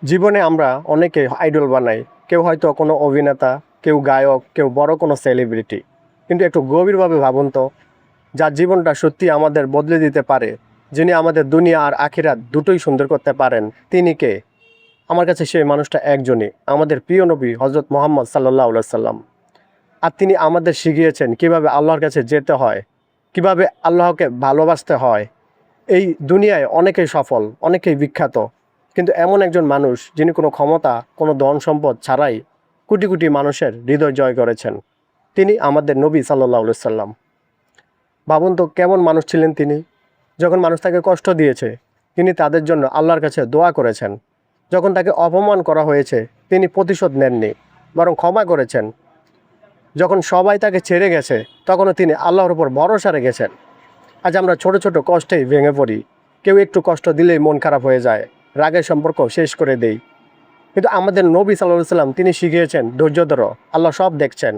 জীবনে আমরা অনেকে আইডল বানাই। কেউ হয়তো কোনো অভিনেতা, কেউ গায়ক, কেউ বড় কোনো সেলিব্রিটি। কিন্তু একটু গভীরভাবে ভাবুন তো, যার জীবনটা সত্যি আমাদের বদলে দিতে পারে, যিনি আমাদের দুনিয়া আর আখিরাত দুটোই সুন্দর করতে পারেন, তিনি কে? আমার কাছে সেই মানুষটা একজনই, আমাদের প্রিয় নবী হজরত মোহাম্মদ সাল্লাল্লাহু আলাইহি সাল্লাম। আর তিনি আমাদের শিখিয়েছেন কিভাবে আল্লাহর কাছে যেতে হয়, কিভাবে আল্লাহকে ভালোবাসতে হয়। এই দুনিয়ায় অনেকেই সফল, অনেকেই বিখ্যাত, কিন্তু এমন একজন মানুষ যিনি কোনো ক্ষমতা, কোনো ধন সম্পদ ছাড়াই কোটি কোটি মানুষের হৃদয় জয় করেছেন, তিনি আমাদের নবী সাল্লাল্লাহু আলাইহি সাল্লাম। ভাবুন তো কেমন মানুষ ছিলেন তিনি। যখন মানুষ তাকে কষ্ট দিয়েছে, তিনি তাদের জন্য আল্লাহর কাছে দোয়া করেছেন। যখন তাকে অপমান করা হয়েছে, তিনি প্রতিশোধ নেননি, বরং ক্ষমা করেছেন। যখন সবাই তাকে ছেড়ে গেছে, তখনও তিনি আল্লাহর উপর ভরসা রেখেছেন। আজ আমরা ছোট ছোট কষ্টেই ভেঙে পড়ি। কেউ একটু কষ্ট দিলেই মন খারাপ হয়ে যায়, রাগের সম্পর্ক শেষ করে দেই। কিন্তু আমাদের নবী সাল্লাল্লাহু আলাইহি সাল্লাম তিনি শিখিয়েছেন, ধৈর্য ধরো, আল্লাহ সব দেখছেন।